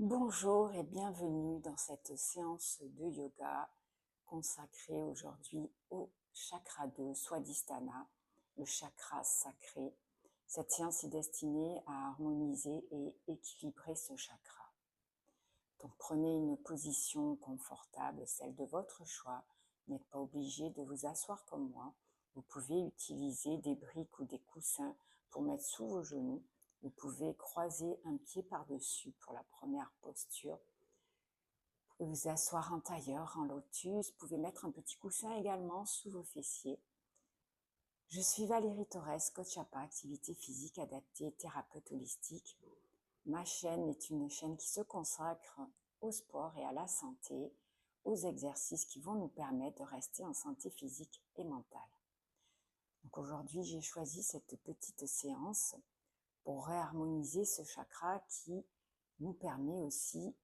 Bonjour et bienvenue dans cette séance de yoga consacrée aujourd'hui au chakra de Swadhisthana, le chakra sacré. Cette séance est destinée à harmoniser et équilibrer ce chakra. Donc prenez une position confortable, celle de votre choix. Vous n'êtes pas obligé de vous asseoir comme moi. Vous pouvez utiliser des briques ou des coussins pour mettre sous vos genoux. Vous pouvez croiser un pied par-dessus pour la première posture. Vous pouvez vous asseoir en tailleur, en lotus. Vous pouvez mettre un petit coussin également sous vos fessiers. Je suis Valérie Torres, coach APA, activité physique adaptée, thérapeute holistique. Ma chaîne est une chaîne qui se consacre au sport et à la santé, aux exercices qui vont nous permettre de rester en santé physique et mentale. Donc aujourd'hui, j'ai choisi cette petite séance pour réharmoniser ce chakra qui nous permet aussi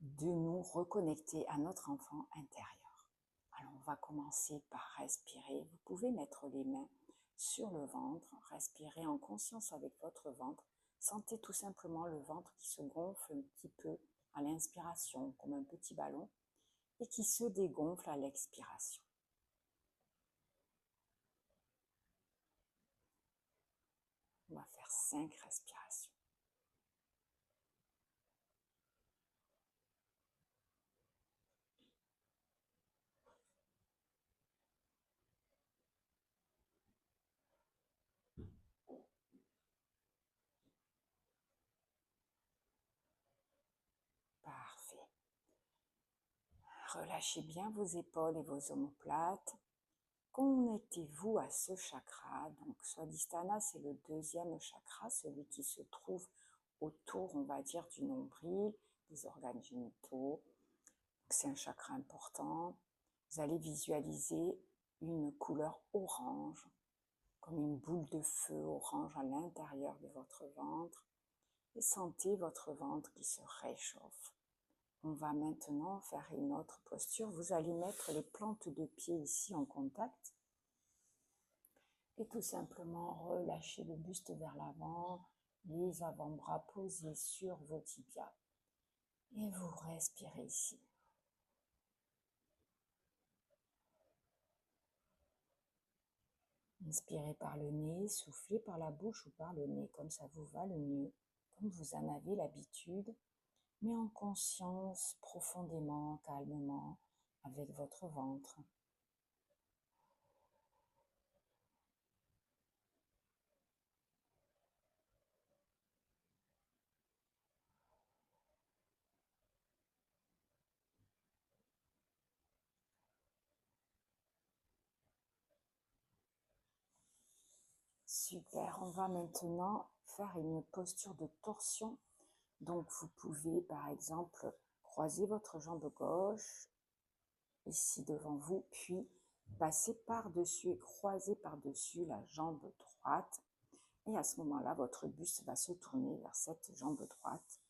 de nous reconnecter à notre enfant intérieur. Alors on va commencer par respirer. Vous pouvez mettre les mains sur le ventre, respirer en conscience avec votre ventre. Sentez tout simplement le ventre qui se gonfle un petit peu à l'inspiration, comme un petit ballon, et qui se dégonfle à l'expiration. On va faire 5 respirations. Parfait. Relâchez bien vos épaules et vos omoplates. Connectez-vous à ce chakra. Donc, Swadhisthana, c'est le deuxième chakra, celui qui se trouve autour, on va dire, du nombril, des organes génitaux. C'est un chakra important. Vous allez visualiser une couleur orange, comme une boule de feu orange à l'intérieur de votre ventre. Et sentez votre ventre qui se réchauffe. On va maintenant faire une autre posture. Vous allez mettre les plantes de pied ici en contact. Et tout simplement relâcher le buste vers l'avant, les avant-bras posés sur vos tibias. Et vous respirez ici. Inspirez par le nez, soufflez par la bouche ou par le nez, comme ça vous va le mieux, comme vous en avez l'habitude, mais en conscience, profondément, calmement, avec votre ventre. Super, on va maintenant faire une posture de torsion. Donc vous pouvez par exemple croiser votre jambe gauche ici devant vous, puis passer par-dessus et croiser par-dessus la jambe droite. Et à ce moment-là, votre buste va se tourner vers cette jambe droite.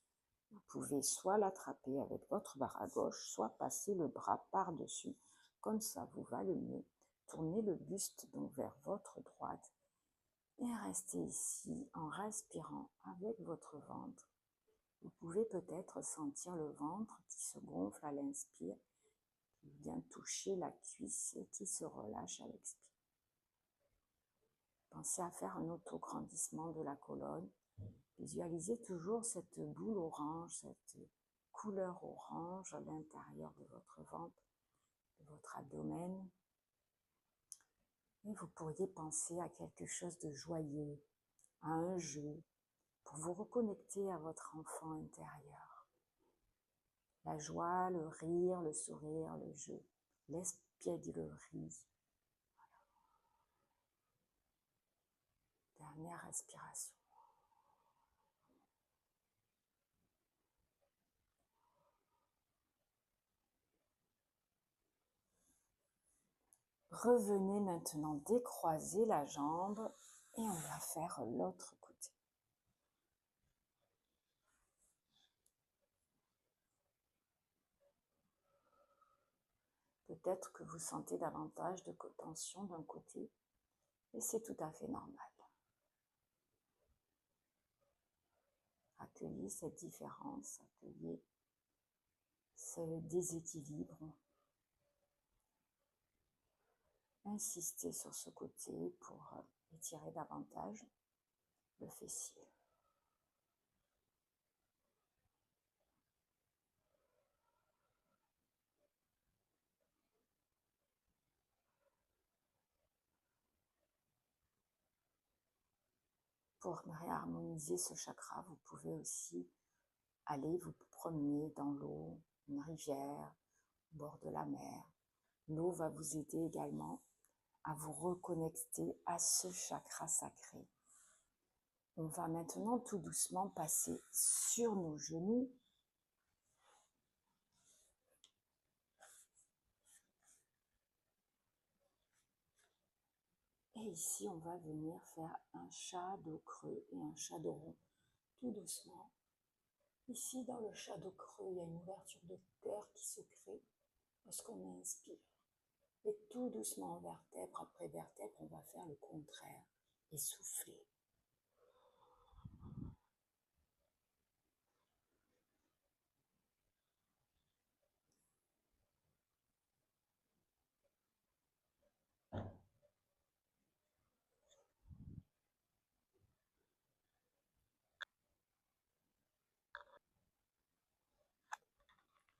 Vous pouvez soit l'attraper avec votre bras gauche, soit passer le bras par-dessus. Comme ça vous va le mieux. Tournez le buste donc vers votre droite et restez ici en respirant avec votre ventre. Vous pouvez peut-être sentir le ventre qui se gonfle à l'inspire, qui vient toucher la cuisse et qui se relâche à l'expire. Pensez à faire un autograndissement de la colonne. Visualisez toujours cette boule orange, cette couleur orange à l'intérieur de votre ventre, de votre abdomen. Et vous pourriez penser à quelque chose de joyeux, à un jeu, pour vous reconnecter à votre enfant intérieur. La joie, le rire, le sourire, le jeu, l'espièglerie. Voilà. Dernière respiration. Revenez maintenant décroiser la jambe et on va faire l'autre côté. Peut-être que vous sentez davantage de tension d'un côté et c'est tout à fait normal. À accueillez cette différence, accueillez ce déséquilibre. Insistez sur ce côté pour étirer davantage le fessier. Pour réharmoniser ce chakra, vous pouvez aussi aller vous promener dans l'eau, une rivière, au bord de la mer. L'eau va vous aider également à vous reconnecter à ce chakra sacré. On va maintenant tout doucement passer sur nos genoux. Et ici, on va venir faire un shadow creux et un shadow rond, tout doucement. Ici, dans le shadow creux, il y a une ouverture de cœur qui se crée lorsqu'on inspire. Et tout doucement, vertèbre après vertèbre, on va faire le contraire et souffler.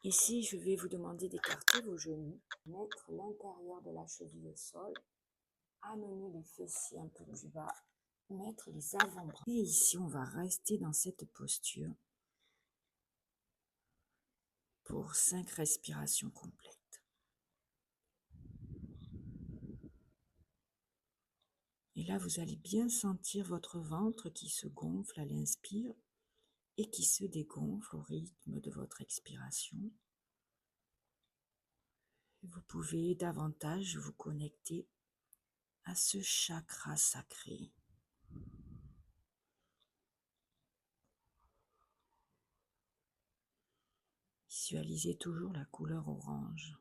Ici, je vais vous demander d'écarter vos genoux, mettre l'intérieur de la cheville au sol, amener les fessiers un peu plus bas, mettre les avant-bras. Et ici, on va rester dans cette posture pour 5 respirations complètes. Et là, vous allez bien sentir votre ventre qui se gonfle à l'inspire et qui se dégonfle au rythme de votre expiration. Vous pouvez davantage vous connecter à ce chakra sacré. Visualisez toujours la couleur orange.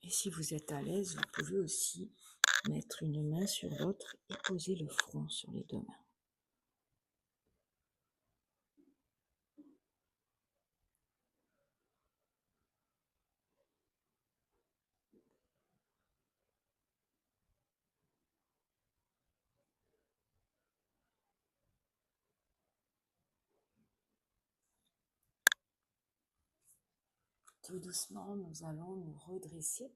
Et si vous êtes à l'aise, vous pouvez aussi mettre une main sur l'autre et poser le front sur les 2 mains. Tout doucement, nous allons nous redresser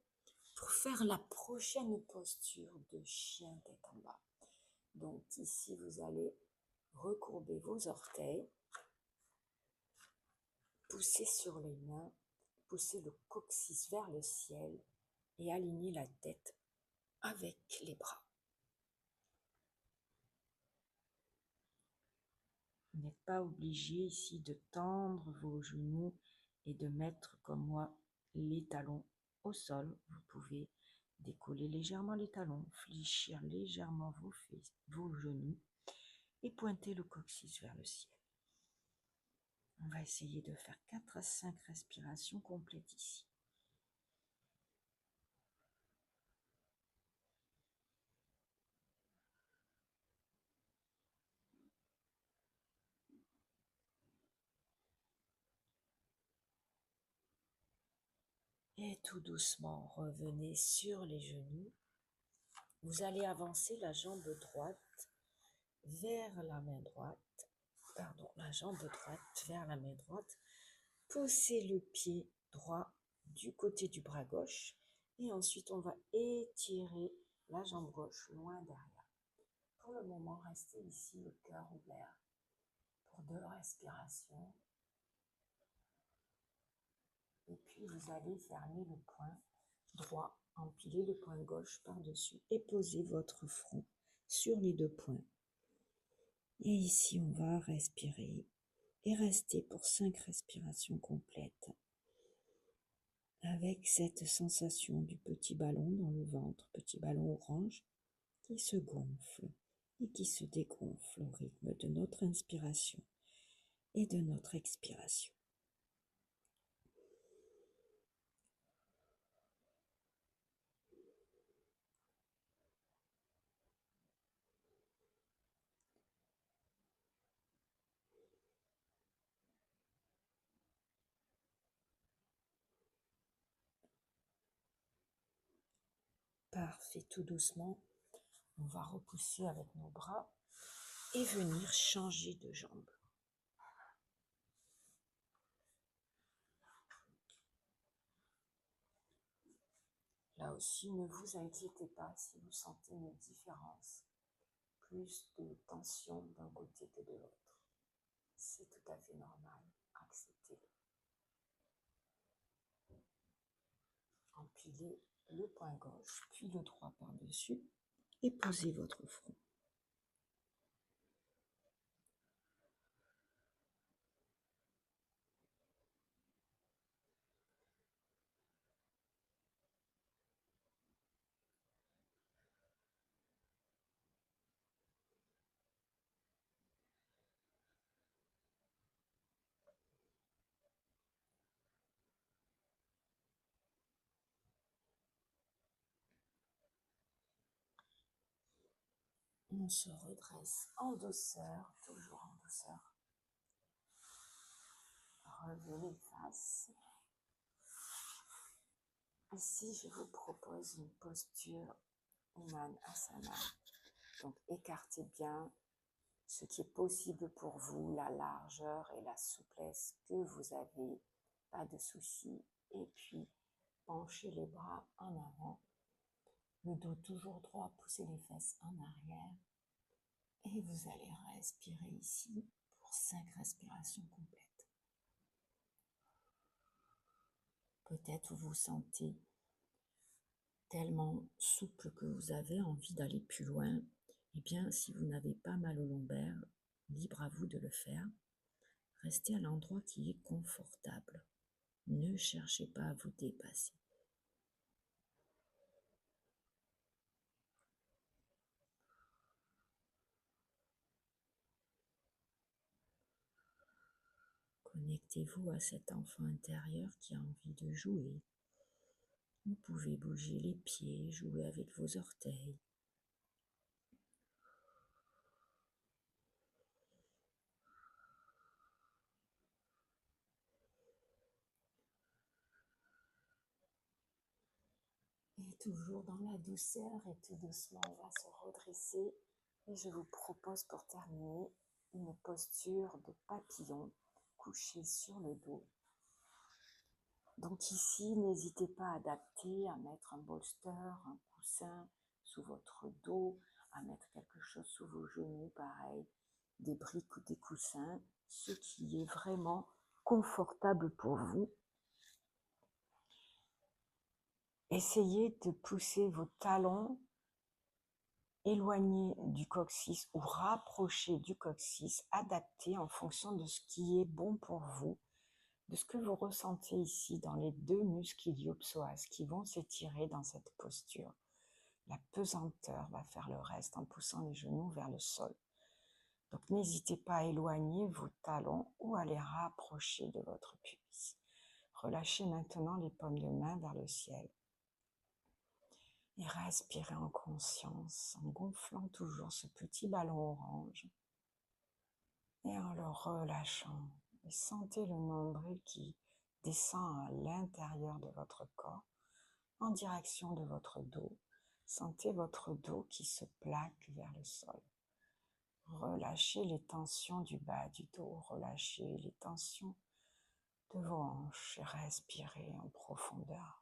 pour faire la prochaine posture de chien tête en bas. Donc ici, vous allez recourber vos orteils, pousser sur les mains, pousser le coccyx vers le ciel et aligner la tête avec les bras. Vous n'êtes pas obligé ici de tendre vos genoux et de mettre comme moi les talons au sol. Vous pouvez décoller légèrement les talons, fléchir légèrement vos genoux et pointer le coccyx vers le ciel. On va essayer de faire 4 à 5 respirations complètes ici. Et tout doucement, revenez sur les genoux. Vous allez avancer la jambe droite vers la main droite. La jambe droite vers la main droite. Poussez le pied droit du côté du bras gauche. Et ensuite, on va étirer la jambe gauche loin derrière. Pour le moment, restez ici le cœur ouvert pour 2 respirations. Et puis, vous allez fermer le poing droit, empiler le poing gauche par-dessus et poser votre front sur les 2 poings. Et ici, on va respirer et rester pour 5 respirations complètes avec cette sensation du petit ballon dans le ventre, petit ballon orange qui se gonfle et qui se dégonfle au rythme de notre inspiration et de notre expiration. Parfait, tout doucement, on va repousser avec nos bras et venir changer de jambe. Là aussi, ne vous inquiétez pas si vous sentez une différence, plus de tension d'un côté que de l'autre. C'est tout à fait normal, acceptez-le. Empilez le poing gauche, puis le droit par-dessus et posez votre front. On se redresse en douceur, toujours en douceur. Relevez les faces. Ici, je vous propose une posture Uttanasana. Donc, écartez bien ce qui est possible pour vous, la largeur et la souplesse que vous avez, pas de souci. Et puis, penchez les bras en avant, le dos toujours droit, poussez les fesses en arrière. Et vous allez respirer ici pour 5 respirations complètes. Peut-être vous sentez tellement souple que vous avez envie d'aller plus loin. Eh bien, si vous n'avez pas mal au lombaire, libre à vous de le faire. Restez à l'endroit qui est confortable. Ne cherchez pas à vous dépasser. Connectez-vous à cet enfant intérieur qui a envie de jouer. Vous pouvez bouger les pieds, jouer avec vos orteils. Et toujours dans la douceur et tout doucement, on va se redresser. Et je vous propose pour terminer une posture de papillon couché sur le dos. Donc ici, n'hésitez pas à adapter, à mettre un bolster, un coussin sous votre dos, à mettre quelque chose sous vos genoux, pareil, des briques ou des coussins, ce qui est vraiment confortable pour vous. Essayez de pousser vos talons éloignés du coccyx ou rapprochés du coccyx, adaptés en fonction de ce qui est bon pour vous, de ce que vous ressentez ici dans les 2 muscles iliopsoas qui vont s'étirer dans cette posture. La pesanteur va faire le reste en poussant les genoux vers le sol. Donc n'hésitez pas à éloigner vos talons ou à les rapprocher de votre pubis. Relâchez maintenant les paumes de main vers le ciel. Et respirez en conscience, en gonflant toujours ce petit ballon orange. Et en le relâchant. Et sentez le nombril qui descend à l'intérieur de votre corps, en direction de votre dos. Sentez votre dos qui se plaque vers le sol. Relâchez les tensions du bas du dos, relâchez les tensions de vos hanches et respirez en profondeur.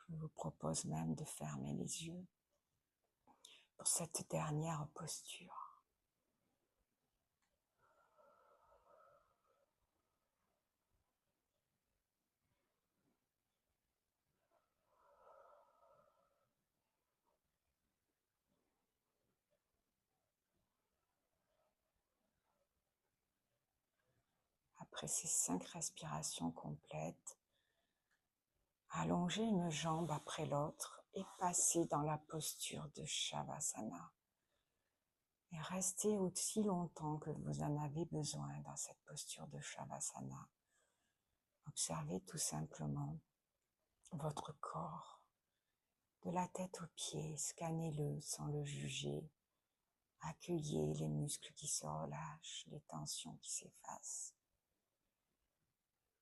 Je vous propose même de fermer les yeux pour cette dernière posture. Après ces 5 respirations complètes, allongez une jambe après l'autre et passez dans la posture de Shavasana. Et restez aussi longtemps que vous en avez besoin dans cette posture de Shavasana. Observez tout simplement votre corps, de la tête aux pieds, scannez-le sans le juger. Accueillez les muscles qui se relâchent, les tensions qui s'effacent.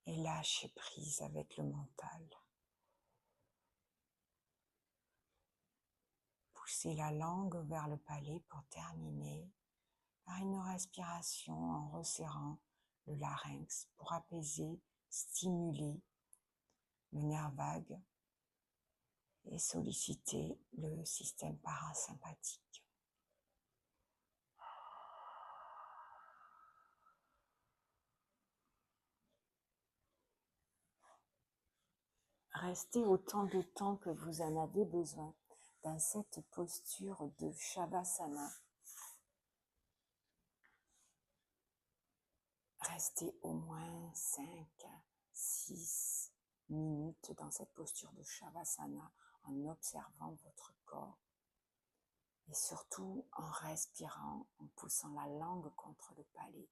et lâchez prise avec le mental. Poussez la langue vers le palais pour terminer par une respiration en resserrant le larynx pour apaiser, stimuler le nerf vague et solliciter le système parasympathique. Restez autant de temps que vous en avez besoin dans cette posture de Shavasana. Restez au moins 5-6 minutes dans cette posture de Shavasana en observant votre corps et surtout en respirant, en poussant la langue contre le palais.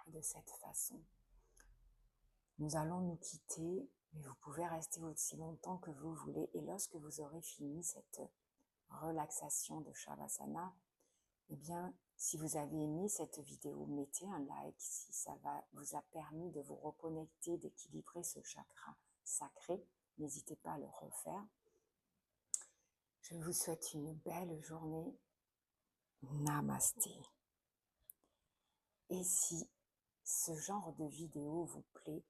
De cette façon, nous allons nous quitter, mais vous pouvez rester aussi longtemps que vous voulez et lorsque vous aurez fini cette relaxation de Shavasana, eh bien, si vous avez aimé cette vidéo, mettez un like si ça vous a permis de vous reconnecter, d'équilibrer ce chakra sacré. N'hésitez pas à le refaire. Je vous souhaite une belle journée. Namasté. Et si ce genre de vidéo vous plaît,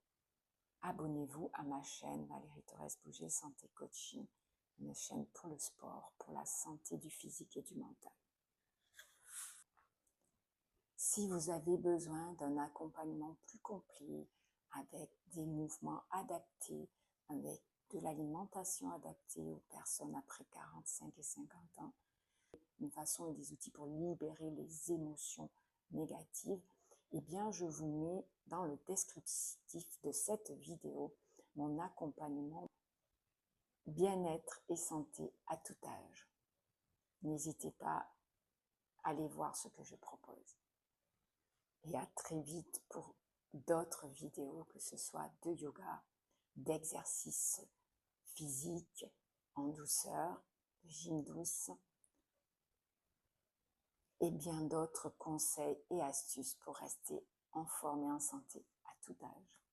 abonnez-vous à ma chaîne Valérie Torres Bouget Santé Coaching, une chaîne pour le sport, pour la santé du physique et du mental. Si vous avez besoin d'un accompagnement plus complet, avec des mouvements adaptés, avec de l'alimentation adaptée aux personnes après 45 et 50 ans, une façon et des outils pour libérer les émotions négatives, eh bien je vous mets dans le descriptif de cette vidéo mon accompagnement bien-être et santé à tout âge. N'hésitez pas à aller voir ce que je propose. Et à très vite pour d'autres vidéos, que ce soit de yoga, d'exercices physiques en douceur, de gym douce, et bien d'autres conseils et astuces pour rester en forme et en santé à tout âge.